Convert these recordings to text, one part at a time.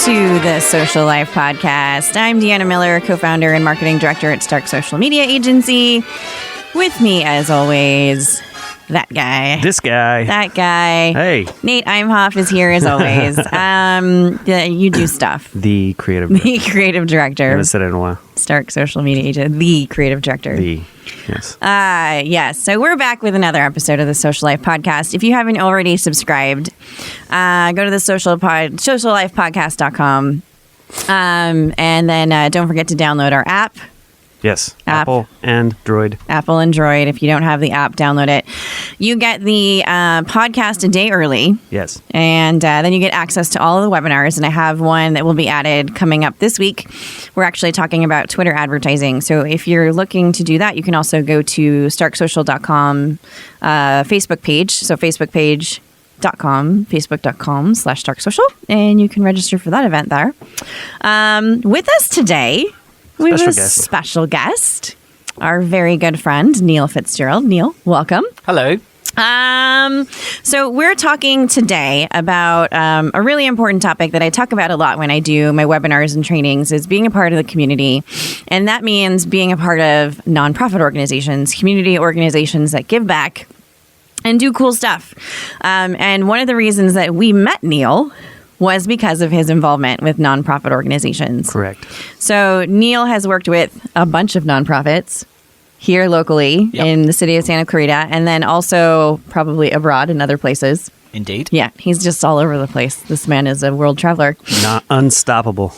to the Social Life Podcast. I'm Deanna Miller, co-founder and marketing director at Stark Social Media Agency. With me, as always, that guy. This guy. That guy. Hey. Nate Imhoff is here, as always. You do stuff. The creative director. The creative director. I haven't said it in a while. Stark Social Media Agency. The creative director. Yes. Yes. So we're back with another episode of the Social Life Podcast. If you haven't already subscribed, go to the sociallifepodcast.com. And then don't forget to download our app. Yes. App. Apple and Droid. Apple and Droid. If you don't have the app, download it. You get the podcast a day early. Yes. And then you get access to all of the webinars. And I have one that will be added coming up this week. We're actually talking about Twitter advertising. So if you're looking to do that, you can also go to starksocial.com Facebook page. So facebook.com/starksocial. And you can register for that event there. With us today, we have a special guest, our very good friend, Neil Fitzgerald. Neil, welcome. Hello. So we're talking today about a really important topic that I talk about a lot when I do my webinars and trainings is being a part of the community. And that means being a part of nonprofit organizations, community organizations that give back and do cool stuff. And one of the reasons that we met Neil was because of his involvement with nonprofit organizations. Correct. So Neil has worked with a bunch of nonprofits here locally in the city of Santa Clarita, and then also probably abroad in other places. Indeed. Yeah, he's just all over the place. This man is a world traveler. Not unstoppable.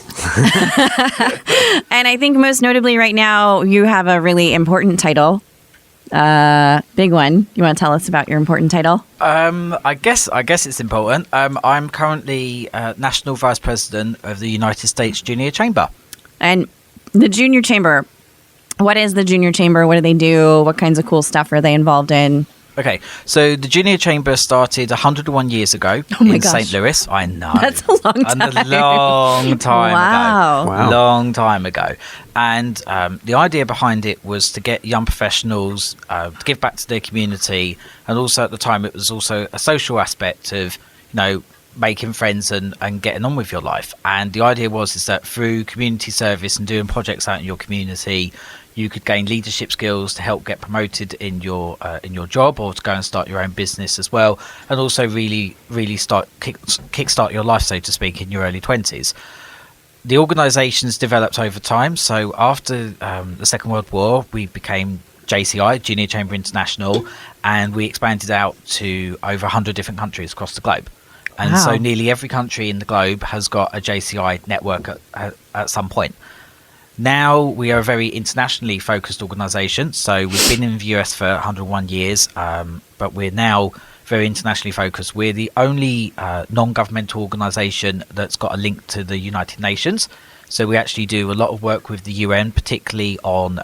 And I think most notably right now, you have a really important title. Big one. You want to tell us about your important title? I guess it's important. I'm currently National Vice President of the United States Junior Chamber. And the Junior Chamber, what is the Junior Chamber? What do they do? What kinds of cool stuff are they involved in? Okay, so the Junior Chamber started 101 years ago in St. Louis. I know. That's a long time. A long time Wow. ago. Long time ago. And the idea behind it was to get young professionals to give back to their community. And also at the time, it was also a social aspect of, making friends and getting on with your life. And the idea is that through community service and doing projects out in your community, you could gain leadership skills to help get promoted in your job or to go and start your own business as well, and also really start kickstart your life, so to speak, in your early 20s. The organisation's developed over time. So after the Second World War, we became JCI, Junior Chamber International, and we expanded out to over 100 different countries across the globe. And so nearly every country in the globe has got a JCI network at some point. Now we are a very internationally focused organisation. So we've been in the US for 101 years, but we're now very internationally focused. We're the only non-governmental organisation that's got a link to the United Nations. So we actually do a lot of work with the UN, particularly on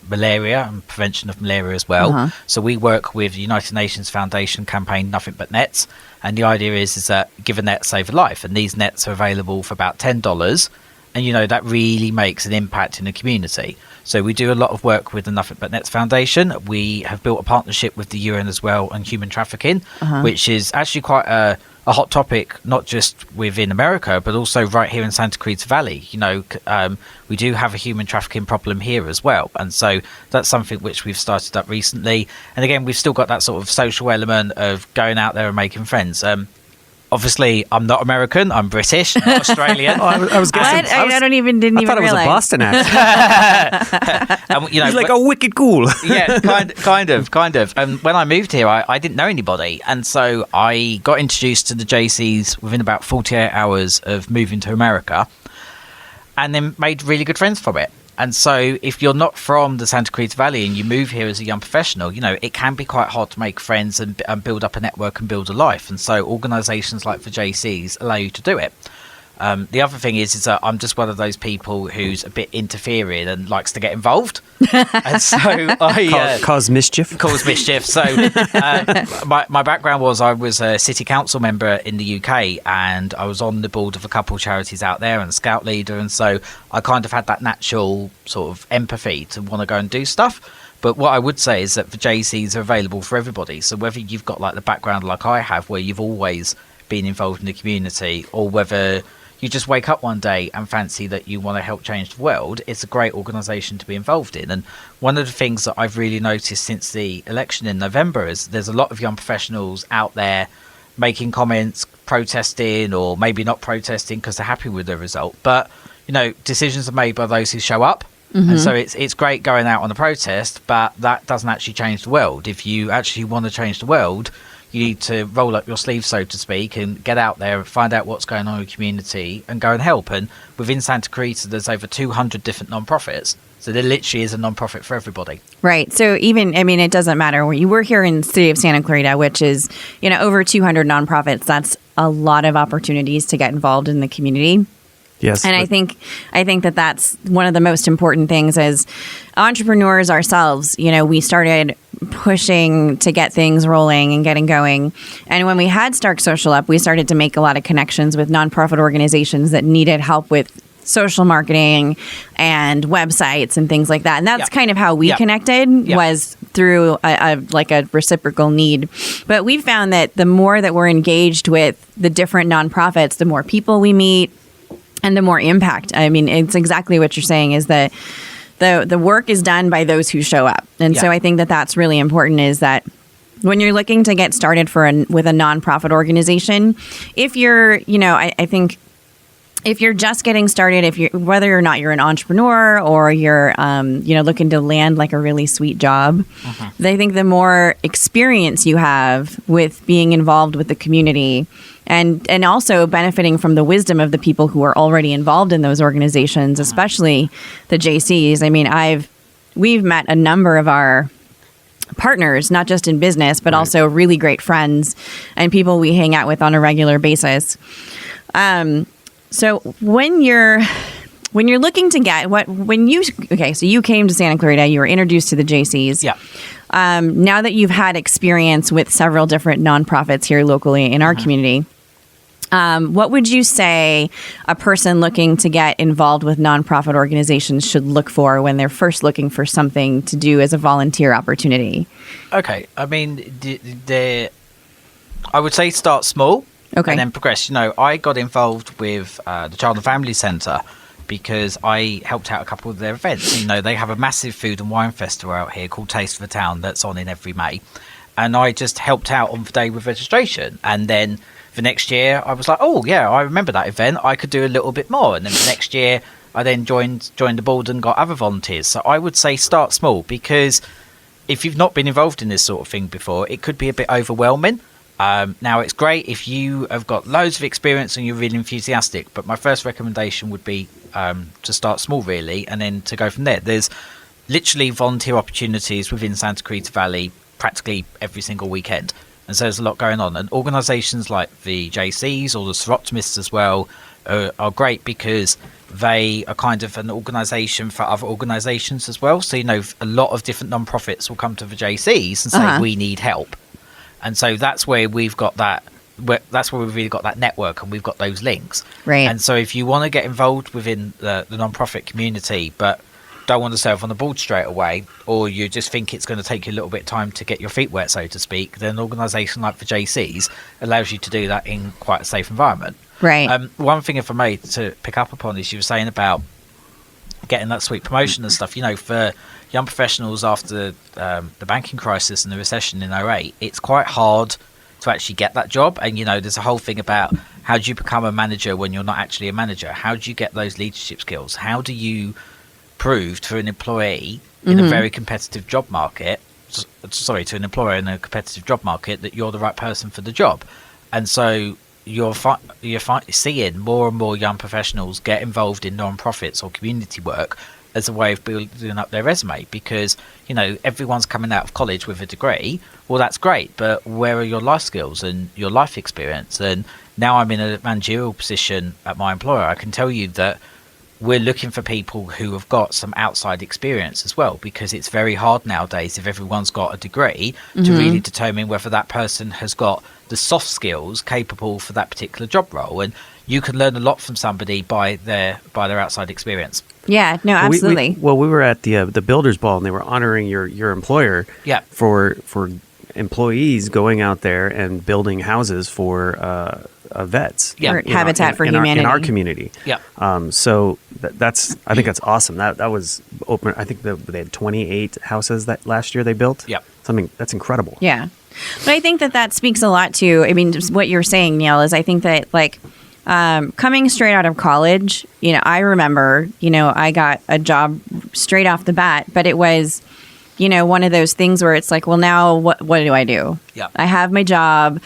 malaria and prevention of malaria as well. Uh-huh. So we work with the United Nations Foundation campaign, Nothing But Nets. And the idea is that give a net, save a life. And these nets are available for about $10. And, that really makes an impact in the community. So we do a lot of work with the Nothing But Nets Foundation. We have built a partnership with the UN as well on human trafficking, which is actually quite a hot topic, not just within America, but also right here in Santa Cruz Valley. We do have a human trafficking problem here as well. And so that's something which we've started up recently. And again, we've still got that sort of social element of going out there and making friends. Obviously, I'm not American. I'm British, not Australian. I was guessing. I didn't even realize. I thought it was a Boston accent. He's like, wicked cool. Yeah, kind of. And when I moved here, I didn't know anybody. And so I got introduced to the JCs within about 48 hours of moving to America, and then made really good friends from it. And so if you're not from the Santa Cruz Valley and you move here as a young professional, it can be quite hard to make friends and build up a network and build a life. And so organisations like the JCs allow you to do it. The other thing is that I'm just one of those people who's a bit interfering and likes to get involved. And so I cause mischief. Cause mischief. So my background was I was a city council member in the UK, and I was on the board of a couple of charities out there and a scout leader. And so I kind of had that natural sort of empathy to want to go and do stuff. But what I would say is that the JCs are available for everybody. So whether you've got like the background like I have, where you've always been involved in the community, or whether you just wake up one day and fancy that you want to help change the world, it's a great organisation to be involved in. And one of the things that I've really noticed since the election in November is there's a lot of young professionals out there making comments, protesting, or maybe not protesting because they're happy with the result. But, decisions are made by those who show up. And so it's great going out on a protest, but that doesn't actually change the world. If you actually want to change the world, you need to roll up your sleeves, so to speak, and get out there and find out what's going on in the community and go and help. And within Santa Clarita, there's over 200 different non-profits. So there literally is a non-profit for everybody. Right. So it doesn't matter where you were here in the city of Santa Clarita, which is, over 200 nonprofits. That's a lot of opportunities to get involved in the community. Yes. And I think that that's one of the most important things as entrepreneurs ourselves. We started pushing to get things rolling and getting going. And when we had Stark Social up, we started to make a lot of connections with nonprofit organizations that needed help with social marketing and websites and things like that. And that's kind of how we connected was through a reciprocal need. But we found that the more that we're engaged with the different nonprofits, the more people we meet, and the more impact. It's exactly what you're saying is that the work is done by those who show up. And so I think that that's really important is that when you're looking to get started with a nonprofit organization, if you're, I think if you're just getting started, whether or not you're an entrepreneur or you're, looking to land like a really sweet job, I think the more experience you have with being involved with the community and also benefiting from the wisdom of the people who are already involved in those organizations, especially the JCs. We've met a number of our partners, not just in business, but also really great friends and people we hang out with on a regular basis. So when you're looking to get so you came to Santa Clarita, you were introduced to the JCs. Yeah. Now that you've had experience with several different nonprofits here locally in our community, what would you say a person looking to get involved with nonprofit organizations should look for when they're first looking for something to do as a volunteer opportunity? Okay. I would say start small. Okay. And then progress. I got involved with the Child and Family Centre because I helped out a couple of their events. They have a massive food and wine festival out here called Taste for the Town that's on in every May. And I just helped out on the day with registration. And then the next year I was like, oh, yeah, I remember that event. I could do a little bit more. And then the next year I then joined the board and got other volunteers. So I would say start small because if you've not been involved in this sort of thing before, it could be a bit overwhelming. Now, it's great if you have got loads of experience and you're really enthusiastic, but my first recommendation would be to start small, really, and then to go from there. There's literally volunteer opportunities within Santa Clarita Valley practically every single weekend, and so there's a lot going on. And organisations like the JCs or the Seroptimists as well are great because they are kind of an organisation for other organisations as well. So, a lot of different non-profits will come to the JCs and say, we need help. And so that's where we've got that. That's where we've really got that network, and we've got those links. Right. And so if you want to get involved within the non-profit community, but don't want to serve on the board straight away, or you just think it's going to take you a little bit of time to get your feet wet, so to speak, then an organisation like the JCs allows you to do that in quite a safe environment. Right. One thing, if I may, to pick up upon is you were saying about getting that sweet promotion and stuff. For young professionals after the banking crisis and the recession in 2008, it's quite hard to actually get that job. And, there's a whole thing about how do you become a manager when you're not actually a manager? How do you get those leadership skills? How do you prove to an employee in a very competitive job market, to an employer in a competitive job market that you're the right person for the job? And so you're seeing more and more young professionals get involved in non-profits or community work as a way of building up their resume, because everyone's coming out of college with a degree. Well, that's great, but where are your life skills and your life experience? And now I'm in a managerial position at my employer. I can tell you that we're looking for people who have got some outside experience as well, because it's very hard nowadays, if everyone's got a degree, to really determine whether that person has got the soft skills capable for that particular job role. And you can learn a lot from somebody by their outside experience. Yeah, no, absolutely. We were at the Builders Ball, and they were honoring your employer for employees going out there and building houses for vets. Yeah. Or Habitat for Humanity. In our community. Yeah. So I think that's awesome. That was open. I think they had 28 houses that last year they built. Yeah. Something that's incredible. Yeah. But I think that speaks a lot to, I mean, just what you're saying, Neil, is I think that like coming straight out of college, I remember, I got a job straight off the bat, but it was, one of those things where it's like, well, now what do I do? Yeah. I have my job.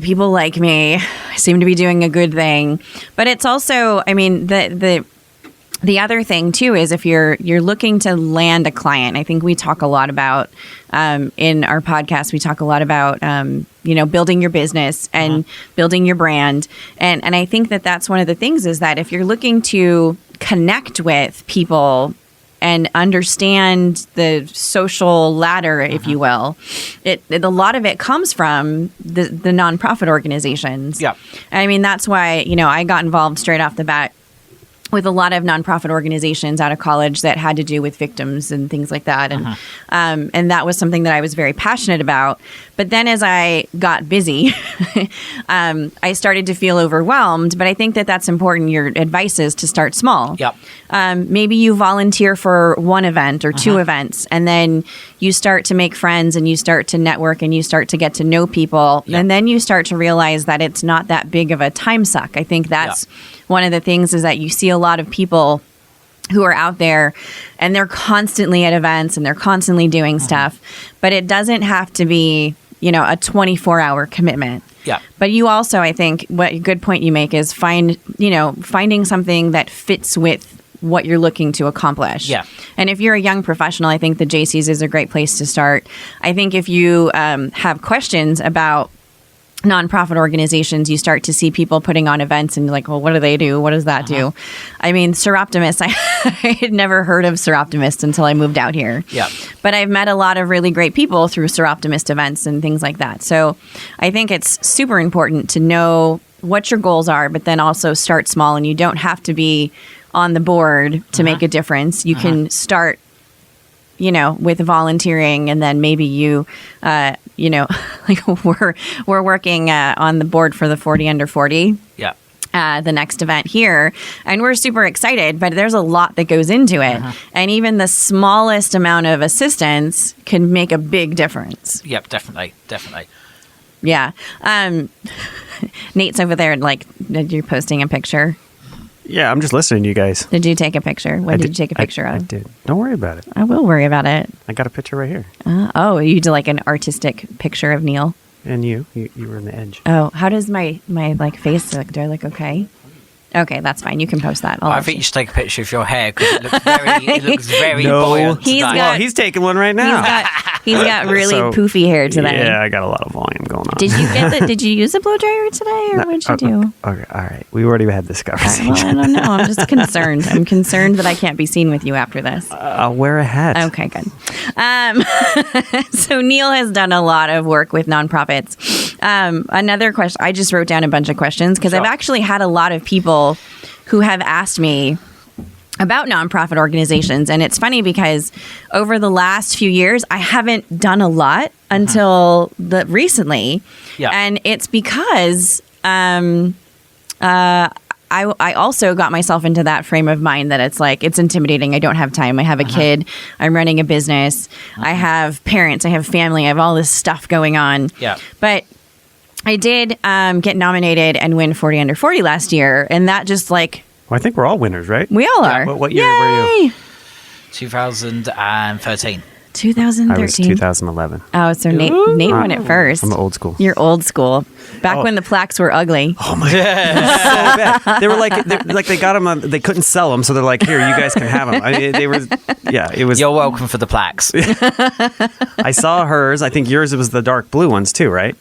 People like me. I seem to be doing a good thing. But it's also, I mean, the other thing too is if you're looking to land a client, I think we talk a lot about in our podcast. We talk a lot about building your business and building your brand, and I think that that's one of the things is that if you're looking to connect with people and understand the social ladder, if you will, a lot of it comes from the nonprofit organizations. Yeah, I mean that's why I got involved straight off the bat with a lot of nonprofit organizations out of college that had to do with victims and things like that. And that was something that I was very passionate about. But then as I got busy, I started to feel overwhelmed. But I think that that's important. Your advice is to start small. Yep. Maybe you volunteer for one event or two events, and then you start to make friends and you start to network and you start to get to know people. Yep. And then you start to realize that it's not that big of a time suck. I think that's one of the things is that you see a lot of people who are out there and they're constantly at events and they're constantly doing stuff, but it doesn't have to be, a 24-hour commitment. Yeah. But you also, I think, what a good point you make is finding something that fits with what you're looking to accomplish. Yeah. And if you're a young professional, I think the JCs is a great place to start. I think if you have questions about nonprofit organizations, you start to see people putting on events and like, well, what do they do? What does that do? I mean, Seroptimist, I had never heard of Seroptimist until I moved out here. Yeah. But I've met a lot of really great people through Seroptimist events and things like that. So I think it's super important to know what your goals are, but then also start small, and you don't have to be on the board to make a difference. You can start with volunteering, and then maybe you, like we're working on the board for the 40 under 40. Yeah. The next event here, and we're super excited, but there's a lot that goes into it, and even the smallest amount of assistance can make a big difference. Yep. Definitely. Yeah. Nate's over there, like, you're posting a picture. Yeah, I'm just listening to you guys. Did you take a picture? What did you take a picture of? I did. Don't worry about it. I will worry about it. I got a picture right here. You did like an artistic picture of Neil. And you were in the edge. Oh, how does my like face look? Do I look okay? Okay, that's fine. You can post that. I think you should take a picture of your hair because it looks very buoyant. He's taking one right now. He's got really poofy hair today. Yeah, I got a lot of volume going on. Did you use a blow dryer today, or what'd you do? Okay, all right. We already had this conversation. Well, I don't know. I'm just concerned. I'm concerned that I can't be seen with you after this. I'll wear a hat. Okay, good. So Neil has done a lot of work with nonprofits. Another question. I just wrote down a bunch of questions because I've actually had a lot of people who have asked me about nonprofit organizations. And it's funny because over the last few years, I haven't done a lot until recently. Yeah. And it's because I also got myself into that frame of mind that it's like, it's intimidating. I don't have time. I have a kid. I'm running a business. I have parents. I have family. I have all this stuff going on. Yeah. But I did get nominated and win 40 under 40 last year. And that just like... Well, I think we're all winners, right? We all are. What year were you? 2013. 2013. I was 2011. Oh, so Nate won it first. I'm old school. You're old school. Back when the plaques were ugly. Oh my God. So bad. They were like they got them. They couldn't sell them, so they're like, here, you guys can have them. I mean, they were. Yeah, it was. You're welcome for the plaques. I saw hers. I think yours was the dark blue ones too, right?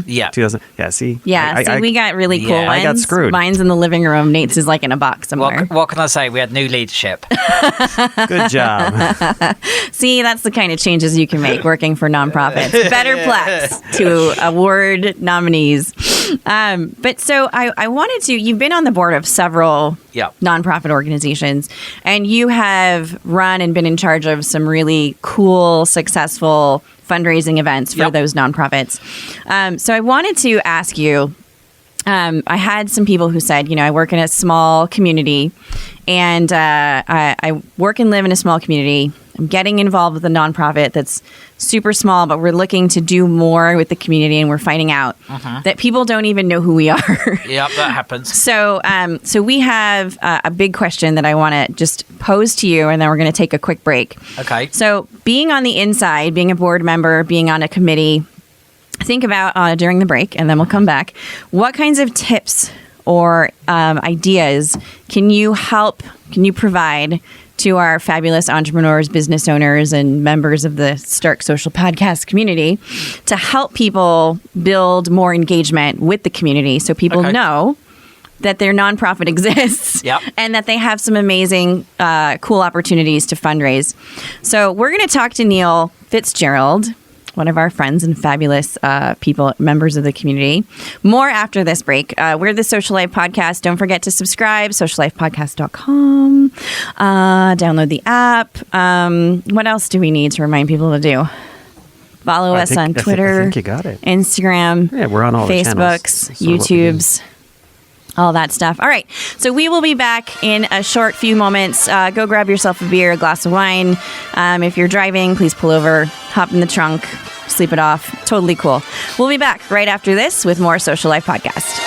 Yeah. 2000. Yeah. See. Yeah. We got really cool ones. I got screwed. Mine's in the living room. Nate's is like in a box somewhere. What can I say? We had new leadership. Good job. See, that's the kind of changes you can make working for nonprofits. Better plaques to award nominees. But so I wanted to, you've been on the board of several nonprofit organizations, and you have run and been in charge of some really cool, successful fundraising events for those nonprofits. So I wanted to ask you, I had some people who said, I work in a small community, and I work and live in a small community. I'm getting involved with a nonprofit that's super small, but we're looking to do more with the community, and we're finding out that people don't even know who we are. Yep, that happens. So we have a big question that I want to just pose to you, and then we're going to take a quick break. Okay. So being on the inside, being a board member, being on a committee, think about during the break, and then we'll come back. What kinds of tips or ideas can you provide to our fabulous entrepreneurs, business owners, and members of the Stark Social Podcast community to help people build more engagement with the community so people know that their nonprofit exists and that they have some amazing, cool opportunities to fundraise. So we're going to talk to Neil Fitzgerald, one of our friends and fabulous people, members of the community. More after this break. We're the Social Life Podcast. Don't forget to subscribe, sociallifepodcast.com. Download the app. What else do we need to remind people to do? Follow us on Twitter, I think you got it. Instagram, yeah, we're on all Facebooks, the channels. YouTubes. All that stuff. All right. So we will be back in a short few moments. Go grab yourself a beer, a glass of wine. If you're driving, please pull over, hop in the trunk, sleep it off. Totally cool. We'll be back right after this with more Social Life Podcast.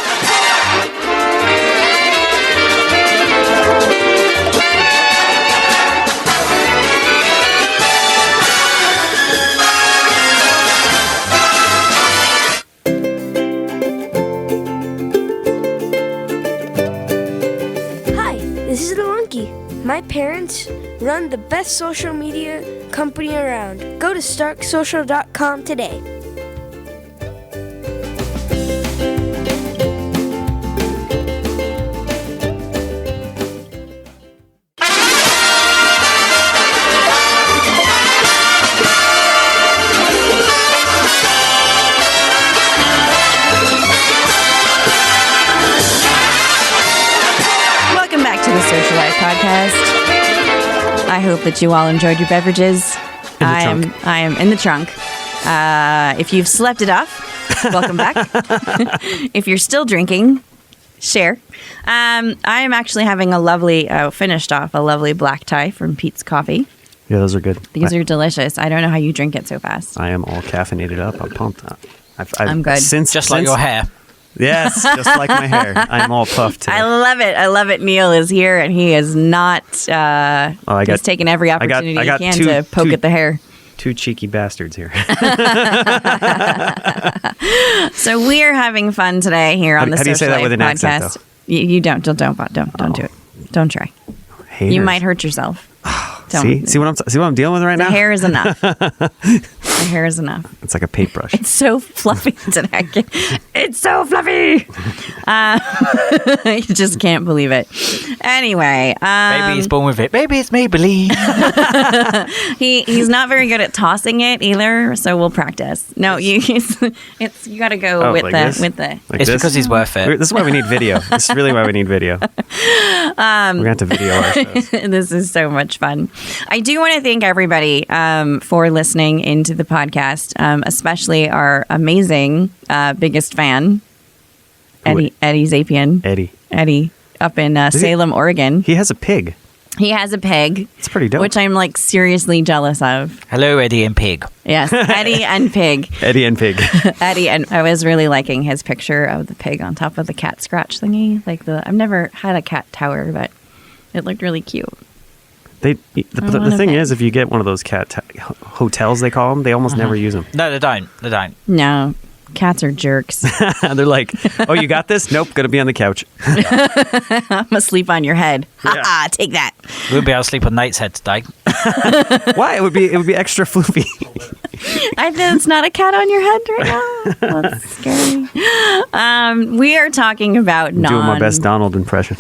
My parents run the best social media company around. Go to starksocial.com today. Welcome back to the Social Life Podcast. I hope that you all enjoyed your beverages. I am in the trunk. If you've slept it off, welcome back. If you're still drinking, share. I am actually having a lovely black tie from Pete's Coffee. Yeah, those are good. These are delicious. I don't know how you drink it so fast. I am all caffeinated up. I'm pumped. I'm good. Just like your hair. Yes, just like my hair. I'm all puffed today. I love it. Neil is here, and he is not. He's taken every opportunity he can to poke at the hair. Two cheeky bastards here. So we're having fun today here on the Social Life Podcast. How do you say that with an accent, though? You don't do it. Don't try. Haters. You might hurt yourself. See what I'm dealing with right now? The hair is enough. The hair is enough. It's like a paintbrush. It's so fluffy today. It's so fluffy. You just can't believe it. Anyway. Maybe he's born with it. Maybe it's Maybelline. He's not very good at tossing it either, so we'll practice. No, you got to go with the. Like it's because he's worth it. This is why we need video. This is really why we need video. We're going to have to video our shows. This is so much fun. I do want to thank everybody for listening into the podcast, especially our amazing biggest fan, Eddie Zapian. Eddie up in Salem, Oregon. He has a pig. He has a pig. It's pretty dope. Which I'm like seriously jealous of. Hello, Eddie and Pig. Yes, Eddie and Pig. Eddie and Pig. Eddie, and I was really liking his picture of the pig on top of the cat scratch thingy. I've never had a cat tower, but it looked really cute. The thing is, if you get one of those hotels, they call them, they almost never use them. No, they don't. No, cats are jerks. They're like, oh, you got this? Nope, gonna be on the couch. I'm gonna sleep on your head. Yeah. Take that. We'll be able to sleep on Nate's head today. Why? It would be extra floofy. I think it's not a cat on your head right now. That's scary. We are talking about doing my best Donald impression.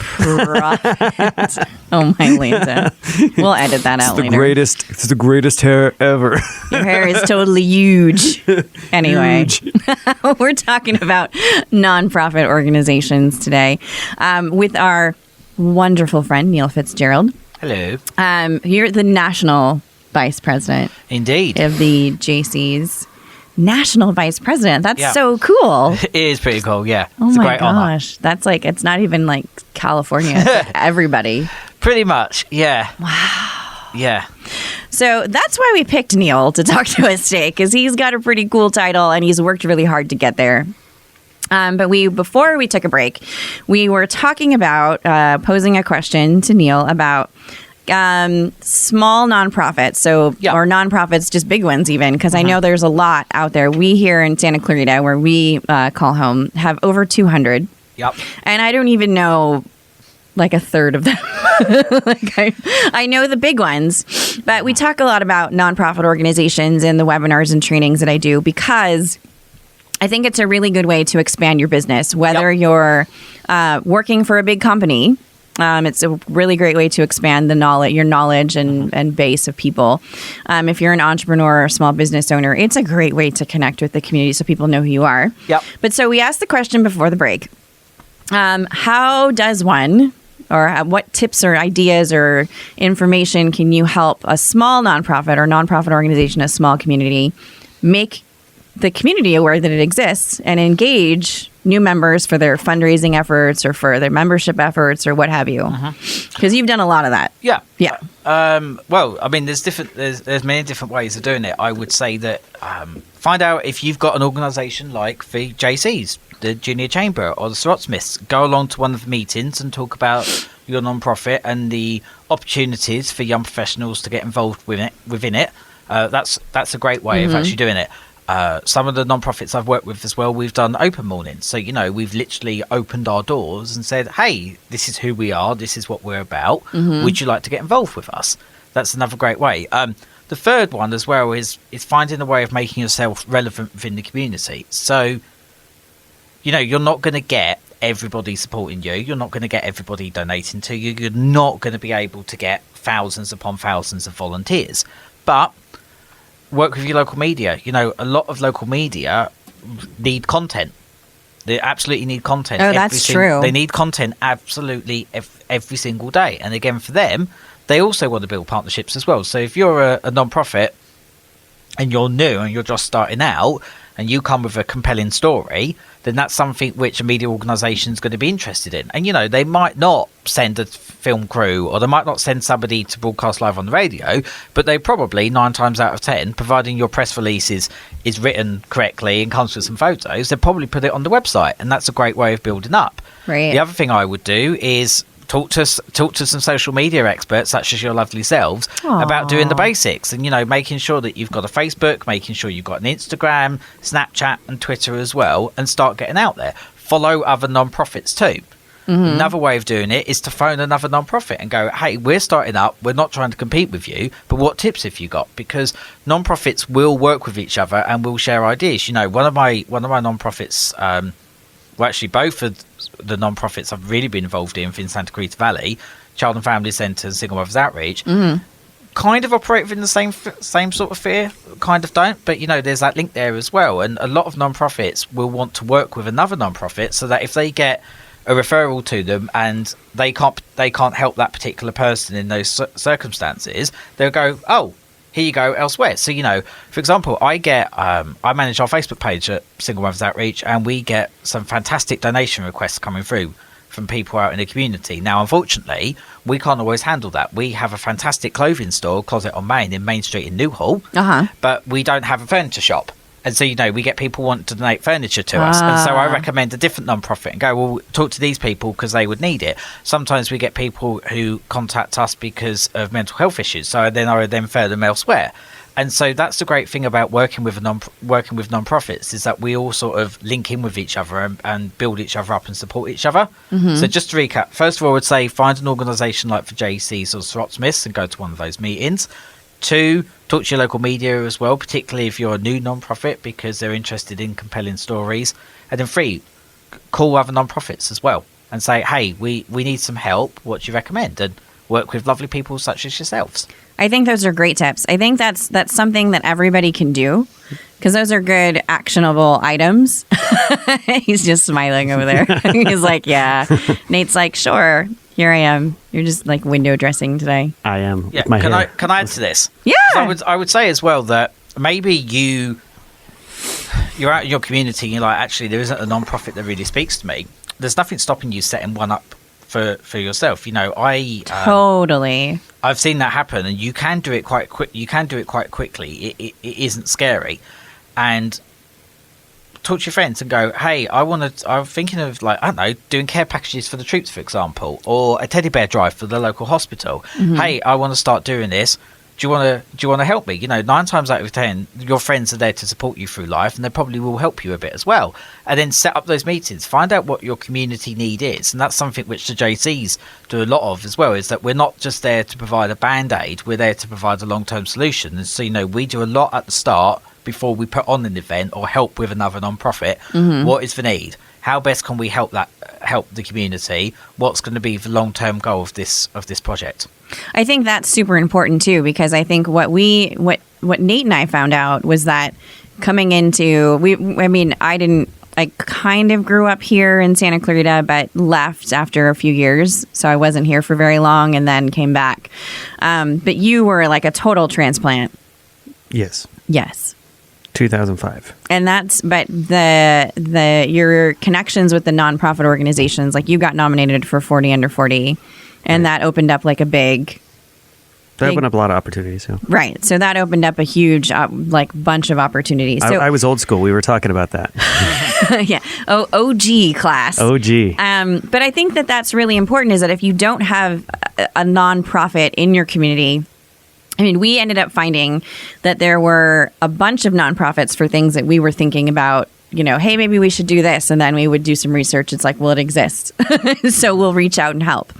Oh my Lanta. We'll edit that out later. It's the greatest hair ever. Your hair is totally huge. Anyway, we're talking about nonprofit organizations today with our wonderful friend Neil Fitzgerald. Hello. You're the national vice president. Indeed. Of the JC's national vice president. That's Yeah. so cool. It is pretty cool, yeah. Oh It's a my great honor. gosh. That's like, it's not even like California. It's like everybody. Pretty much, yeah. Wow. Yeah. So that's why we picked Neil to talk to us today, because he's got a pretty cool title and he's worked really hard to get there. But before we took a break, we were talking about posing a question to Neil about small nonprofits. So, Yeah. or nonprofits, just big ones even, because I know there's a lot out there. We here in Santa Clarita, where we call home, have over 200. Yep. And I don't even know like a third of them. Like I know the big ones, but we talk a lot about nonprofit organizations in the webinars and trainings that I do, because I think it's a really good way to expand your business, whether Yep. you're working for a big company. It's a really great way to expand your knowledge and base of people. If you're an entrepreneur or a small business owner, it's a great way to connect with the community so people know who you are. Yep. But so we asked the question before the break. How does one, or what tips or ideas or information can you help a small nonprofit or nonprofit organization, a small community, make the community aware that it exists and engage new members for their fundraising efforts or for their membership efforts or what have you? Because you've done a lot of that. Yeah. Yeah. Well, I mean, there's many different ways of doing it. I would say that find out if you've got an organisation like the JCs, the Junior Chamber, or the Slotsmiths. Go along to one of the meetings and talk about your non-profit and the opportunities for young professionals to get involved within it. That's a great way of actually doing it. Some of the non-profits I've worked with as well, we've done open mornings. So, we've literally opened our doors and said, hey, this is who we are. This is what we're about. Would you like to get involved with us? That's another great way. The third one as well is finding a way of making yourself relevant within the community. So, you're not going to get everybody supporting you. You're not going to get everybody donating to you. You're not going to be able to get thousands upon thousands of volunteers. But work with your local media. A lot of local media need content. They absolutely need content. Oh, that's true. They need content absolutely every single day. And again, for them, they also want to build partnerships as well. So if you're a non-profit and you're new and you're just starting out and you come with a compelling story, then that's something which a media organisation is going to be interested in. And, they might not send a film crew or they might not send somebody to broadcast live on the radio, but they probably, 9 times out of 10, providing your press release is written correctly and comes with some photos, they'll probably put it on the website. And that's a great way of building up. Right. The other thing I would do is talk to some social media experts such as your lovely selves about doing the basics and making sure that you've got a Facebook, making sure you've got an Instagram, Snapchat and Twitter as well, and start getting out there. Follow other non-profits too. Another way of doing it is to phone another non-profit and go, hey, we're starting up, we're not trying to compete with you, but what tips have you got? Because non-profits will work with each other and will share ideas. One of my non-profits, well, actually both of the non-profits I've really been involved in Santa Clarita Valley, Child and Family Centre and Single Mothers Outreach, kind of operate within the same sort of sphere, kind of don't, but there's that link there as well. And a lot of non-profits will want to work with another non-profit so that if they get a referral to them and they can't help that particular person in those circumstances, they'll go, oh, here you go elsewhere. So, for example, I manage our Facebook page at Single Mothers Outreach, and we get some fantastic donation requests coming through from people out in the community. Now, unfortunately, we can't always handle that. We have a fantastic clothing store, Closet on Main, in Main Street in Newhall, but we don't have a furniture shop. And so, we get people wanting to donate furniture to us. And so I recommend a different non-profit and go, well, talk to these people because they would need it. Sometimes we get people who contact us because of mental health issues. So then I would then refer them elsewhere. And so that's the great thing about working with non-profits is that we all sort of link in with each other and build each other up and support each other. So just to recap, first of all, I would say find an organisation like the JCs or Slotsmiths and go to one of those meetings. 2, talk to your local media as well, particularly if you're a new non-profit because they're interested in compelling stories. And then 3, call other non-profits as well and say, hey, we need some help. What do you recommend? And work with lovely people such as yourselves. I think those are great tips. I think that's something that everybody can do because those are good actionable items. He's just smiling over there. He's like, yeah. Nate's like, sure. Here I am. You're just like window dressing today. I am. Yeah. With my hair. Can I add to this? Yeah. I would say as well that maybe you you're out in your community and you're like, actually, there isn't a non-profit that really speaks to me. There's nothing stopping you setting one up for yourself. Totally. I've seen that happen, and you can do it quite quick. You can do it quite quickly. It isn't scary, and talk to your friends and go, hey, I'm thinking of, like, I don't know, doing care packages for the troops, for example, or a teddy bear drive for the local hospital. Hey, I want to start doing this. Do you want to help me? 9 times out of 10, your friends are there to support you through life, and they probably will help you a bit as well. And then set up those meetings, find out what your community need is, and that's something which the JCs do a lot of as well. Is that we're not just there to provide a band-aid, we're there to provide a long-term solution. And so we do a lot at the start before we put on an event or help with another non-profit. What is the need? How best can we help the community? What's going to be the long-term goal of this project? I think that's super important too, because I think what Nate and I found out was that coming into I kind of grew up here in Santa Clarita, but left after a few years, so I wasn't here for very long, and then came back. But you were like a total transplant. Yes. 2005. And your connections with the nonprofit organizations, like you got nominated for 40 Under 40, and that opened up like that opened up a lot of opportunities. Yeah. Right. So that opened up a huge bunch of opportunities. So I was old school. We were talking about that. Yeah. OG class. OG. But I think that's really important, is that if you don't have a nonprofit in your community, I mean, we ended up finding that there were a bunch of nonprofits for things that we were thinking about, hey, maybe we should do this. And then we would do some research. It's like, well, it exists. So we'll reach out and help.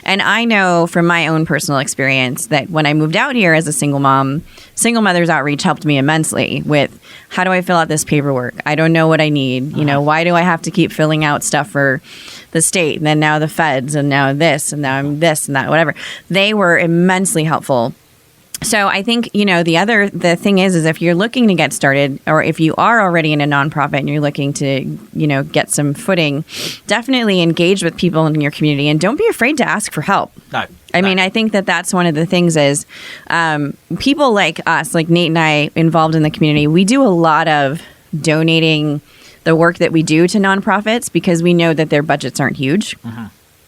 And I know from my own personal experience that when I moved out here as a single mom, Single Mothers Outreach helped me immensely with, how do I fill out this paperwork? I don't know what I need. Why do I have to keep filling out stuff for the state? And then now the feds, and now this, and now I'm this and that, whatever. They were immensely helpful. So I think, the thing is if you're looking to get started, or if you are already in a nonprofit and you're looking to, get some footing, definitely engage with people in your community, and don't be afraid to ask for help. I mean, I think that's one of the things is people like us, like Nate and I, involved in the community, we do a lot of donating the work that we do to nonprofits because we know that their budgets aren't huge.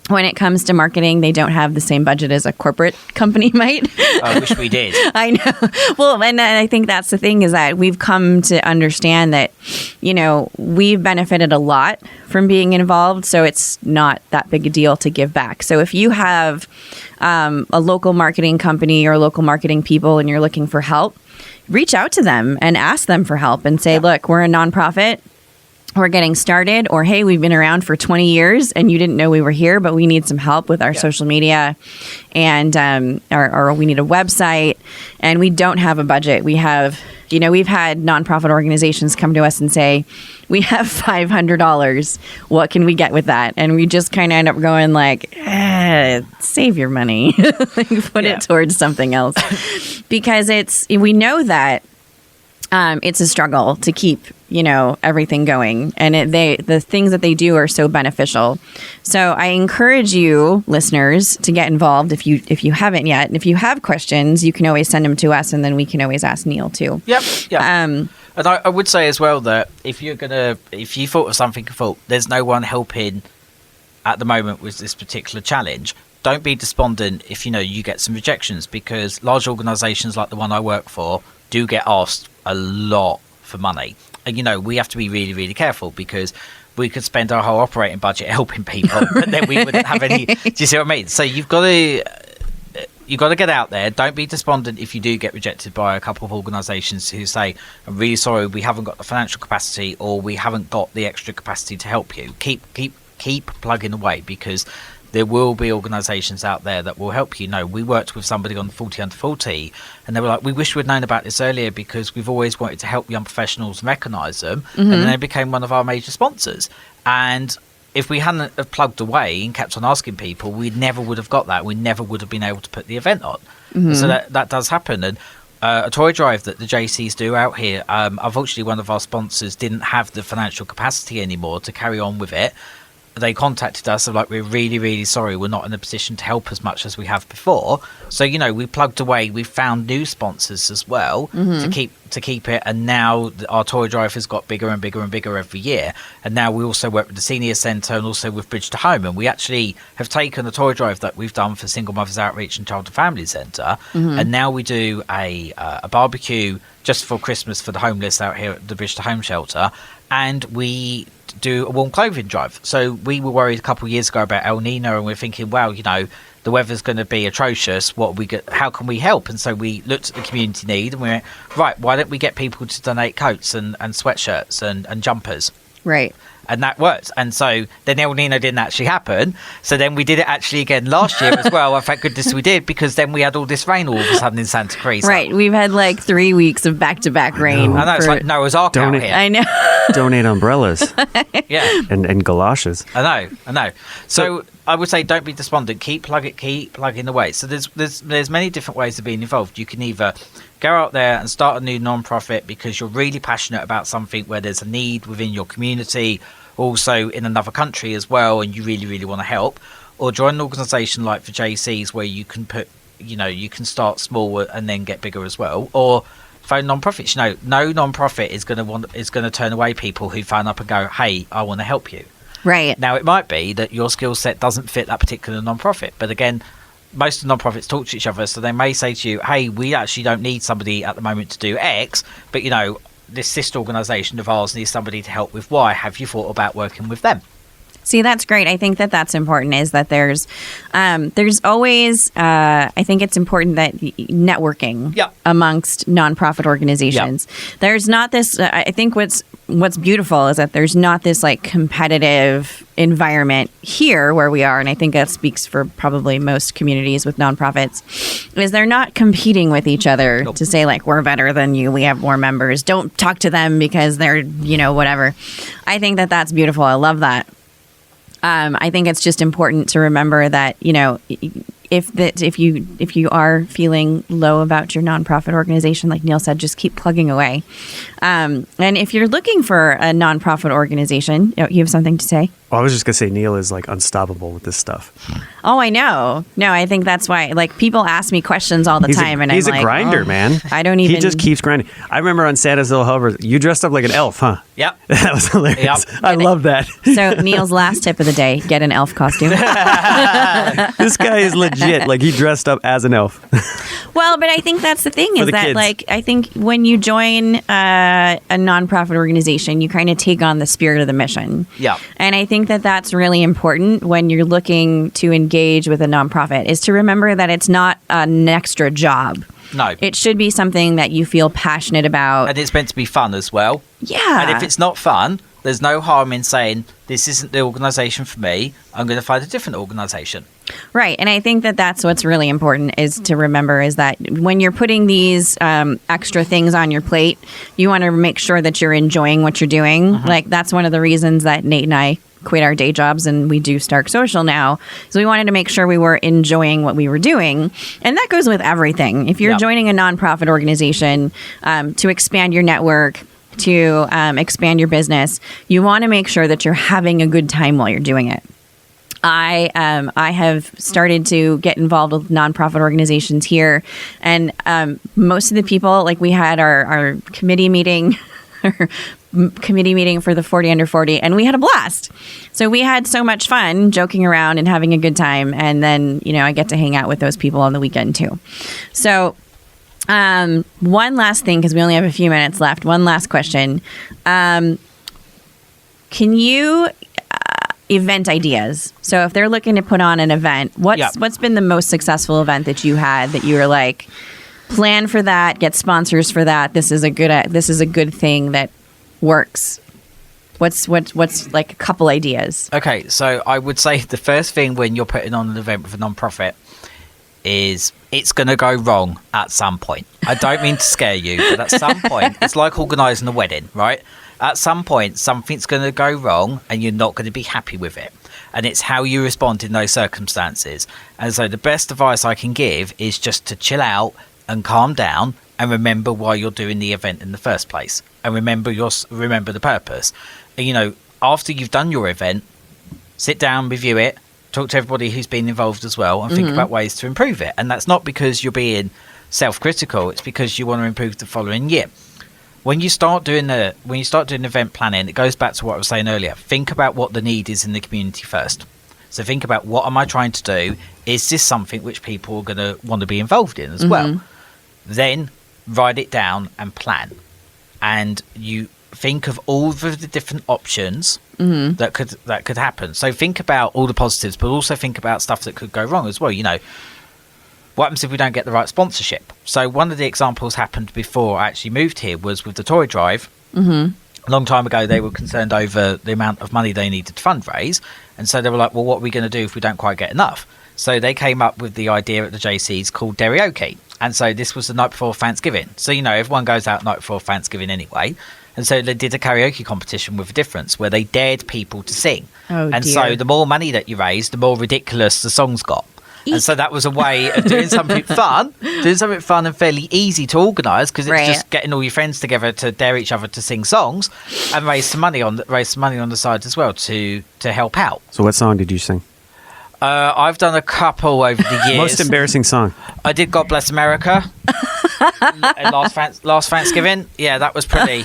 When it comes to marketing, they don't have the same budget as a corporate company might. I wish we did. I know. Well, and I think that's the thing, is that we've come to understand that, we've benefited a lot from being involved. So it's not that big a deal to give back. So if you have a local marketing company or local marketing people and you're looking for help, reach out to them and ask them for help and say, look, we're a nonprofit. We're getting started, or hey, we've been around for 20 years and you didn't know we were here, but we need some help with our social media, and or we need a website, and we don't have a budget. We have, we've had nonprofit organizations come to us and say, we have $500. What can we get with that? And we just kind of end up going like, save your money, put it towards something else, because we know that it's a struggle to keep, everything going, and the things that they do are so beneficial. So I encourage you, listeners, to get involved if you haven't yet. And if you have questions, you can always send them to us, and then we can always ask Neil too. Yep. And I would say as well that if you thought of something, there's no one helping at the moment with this particular challenge, don't be despondent if you get some rejections, because large organisations like the one I work for do get asked a lot for money. And we have to be really, really careful, because we could spend our whole operating budget helping people, but then we wouldn't have any. Do you see what I mean? So you've got to get out there. Don't be despondent if you do get rejected by a couple of organisations who say, I'm really sorry, we haven't got the financial capacity, or we haven't got the extra capacity to help you. Keep plugging away, because there will be organisations out there that will help you. We worked with somebody on 40 Under 40, and they were like, we wish we'd known about this earlier, because we've always wanted to help young professionals and recognise them. And then they became one of our major sponsors. And if we hadn't have plugged away and kept on asking people, we never would have got that. We never would have been able to put the event on. So that does happen. And a toy drive that the JCs do out here, unfortunately one of our sponsors didn't have the financial capacity anymore to carry on with it. they contacted us, like, we're really, really sorry, we're not in a position to help as much as we have before. So, we plugged away, we found new sponsors as well to keep it, and now our toy drive has got bigger and bigger and bigger every year. And now we also work with the senior centre and also with Bridge to Home, and we actually have taken the toy drive that we've done for Single Mothers Outreach and Child and Family Centre, and now we do a barbecue just for Christmas for the homeless out here at the Bridge to Home shelter, and we do a warm clothing drive. So we were worried a couple of years ago about El Nino, and we're thinking, well, the weather's going to be atrocious. How can we help? And so we looked at the community need, and we went, right, why don't we get people to donate coats and sweatshirts and jumpers? Right. And that worked. And so then El Nino didn't actually happen. So then we did it actually again last year as well. And thank goodness we did, because then we had all this rain all of a sudden in Santa Cruz. Right. We've had like 3 weeks of back-to-back rain. I know. It's like Noah's Ark out here. I know. Donate umbrellas. Yeah. And galoshes. I know. So I would say don't be despondent. Keep plugging away. So there's many different ways of being involved. You can either go out there and start a new non-profit because you're really passionate about something where there's a need within your community, also in another country as well, and you really, really want to help, or join an organisation like the JCs where you can you can start small and then get bigger as well, or phone non-profits. No non-profit is going to turn away people who phone up and go, hey, I want to help you. Right. Now, it might be that your skill set doesn't fit that particular non-profit, but again, most of the non-profits talk to each other, so they may say to you, hey, we actually don't need somebody at the moment to do X, but this sister organisation of ours needs somebody to help with Y. Have you thought about working with them? See, that's great. I think that's important, is that there's always, I think it's important that networking amongst nonprofit organizations. There's not this, I think what's beautiful is that there's not this like competitive environment here where we are. And I think that speaks for probably most communities with nonprofits, is they're not competing with each other to say like, we're better than you, we have more members, don't talk to them because they're, whatever. I think that's beautiful. I love that. I think it's just important to remember that, if you are feeling low about your nonprofit organization, like Neil said, just keep plugging away. And if you're looking for a nonprofit organization, you have something to say? Well, I was just going to say Neil is like unstoppable with this stuff. Oh, I know. No, I think that's why, like, people ask me questions all the time. And he's I'm a like, grinder, man. I don't even. He just keeps grinding. I remember on Santa's Little Helper, you dressed up like an elf, huh? Yep. That was hilarious. Yep. I love that. So Neil's last tip of the day, get an elf costume. This guy is legit. Like, he dressed up as an elf. Well, but I think that's the thing, is that, kids. like, I think when you join a nonprofit organization, you kind of take on the spirit of the mission. Yeah. And I think that's really important when you're looking to engage with a nonprofit, is to remember that it's not an extra job. No. It should be something that you feel passionate about. And it's meant to be fun as well. Yeah. And if it's not fun, there's no harm in saying, this isn't the organisation for me, I'm going to find a different organisation. Right. And I think that's what's really important, is to remember, is that when you're putting these extra things on your plate, you want to make sure that you're enjoying what you're doing. Like, that's one of the reasons that Nate and I quit our day jobs and we do Stark Social now. So we wanted to make sure we were enjoying what we were doing. And that goes with everything. If you're joining a nonprofit organization to expand your network, to expand your business, you want to make sure that you're having a good time while you're doing it. I have started to get involved with nonprofit organizations here, and most of the people, like, we had our committee meeting for the 40 under 40, and we had a blast. So we had so much fun joking around and having a good time, and then I get to hang out with those people on the weekend too. So one last thing, because we only have a few minutes left. One last question. Can you event ideas? So if they're looking to put on an event, what's been the most successful event that you had that you were like, plan for that, get sponsors for that. This is a good thing that works. What's like a couple ideas? Okay, so I would say the first thing when you're putting on an event with a non-profit is it's going to go wrong at some point. I don't mean to scare you, but at some point, it's like organising a wedding, right? At some point, something's going to go wrong and you're not going to be happy with it. And it's how you respond in those circumstances. And so the best advice I can give is just to chill out and calm down and remember why you're doing the event in the first place. And remember the purpose. And, after you've done your event, sit down, review it, talk to everybody who's been involved as well, and think about ways to improve it. And that's not because you're being self-critical, it's because you want to improve the following year. When you start doing event planning, it goes back to what I was saying earlier. Think about what the need is in the community first. So think about, what am I trying to do? Is this something which people are going to want to be involved in as well? Then write it down and plan. And you think of all of the different options that could happen. So think about all the positives, but also think about stuff that could go wrong as well. You know, what happens if we don't get the right sponsorship? So one of the examples happened before I actually moved here was with the toy drive. A long time ago, they were concerned over the amount of money they needed to fundraise. And so they were like, well, what are we going to do if we don't quite get enough? So they came up with the idea at the JCs called karaoke. And so this was the night before Thanksgiving. So, you know, everyone goes out night before Thanksgiving anyway. And so they did a karaoke competition with a difference where they dared people to sing. And so the more money that you raised, the more ridiculous the songs got. And so that was a way of doing something fun and fairly easy to organise, because it's just getting all your friends together to dare each other to sing songs and raise some money on the side as well to help out. So what song did you sing? I've done a couple over the years. Most embarrassing song? I did God Bless America. last Thanksgiving. Yeah, that was pretty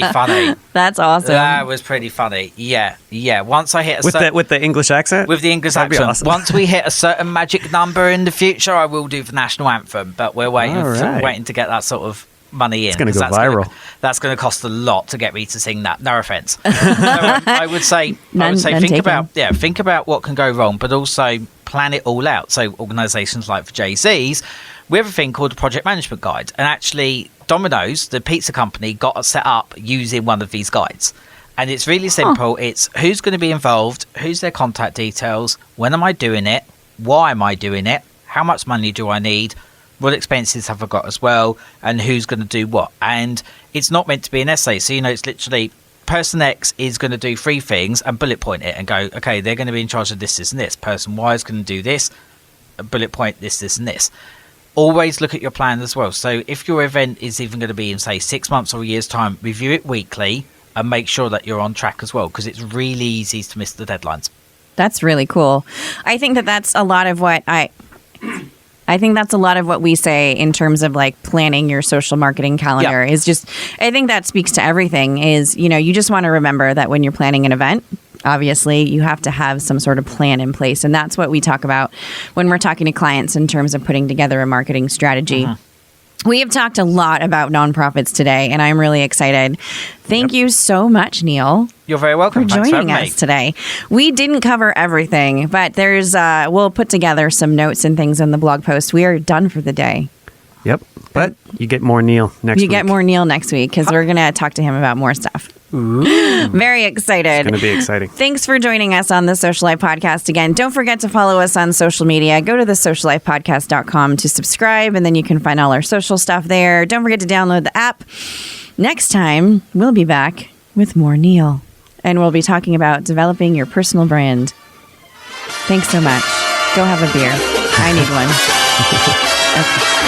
funny. That's awesome. That was pretty funny. Yeah. Once I hit with the English accent? With the English accent. Awesome. Once we hit a certain magic number in the future, I will do the national anthem, but we're waiting to get that sort of money in. It's going to go viral. That's going to cost a lot to get me to sing that. No offense. So, I would say think about what can go wrong, but also plan it all out. So organisations like the JCs, we have a thing called the Project Management Guide, and actually Domino's, the pizza company, got us set up using one of these guides. And it's really simple. It's who's going to be involved, who's their contact details, when am I doing it, why am I doing it, how much money do I need, what expenses have I got as well, and who's going to do what. And it's not meant to be an essay. So, you know, it's literally person X is going to do 3 things and bullet point it and go, okay, they're going to be in charge of this, this, and this. Person Y is going to do this, bullet point this, this, and this. Always look at your plan as well. So if your event is even going to be in, say, 6 months or a year's time, review it weekly and make sure that you're on track as well, because it's really easy to miss the deadlines. That's really cool. I think that's a lot of what I think that's a lot of what we say in terms of like planning your social marketing calendar is just, I think that speaks to everything is, you know, you just want to remember that when you're planning an event, obviously you have to have some sort of plan in place. And that's what we talk about when we're talking to clients in terms of putting together a marketing strategy. We have talked a lot about nonprofits today, and I'm really excited. Thank you so much, Neil. You're very welcome. For joining us today. We didn't cover everything, but there's we'll put together some notes and things in the blog post. We are done for the day. Yep, but you get more Neil next week. You get more Neil next week because we're going to talk to him about more stuff. Ooh. Very excited. It's going to be exciting. Thanks for joining us on the Social Life Podcast again. Don't forget to follow us on social media. Go to thesociallifepodcast.com to subscribe, and then you can find all our social stuff there. Don't forget to download the app. Next time, we'll be back with more Neil, and we'll be talking about developing your personal brand. Thanks so much. Go have a beer. I need one. Okay.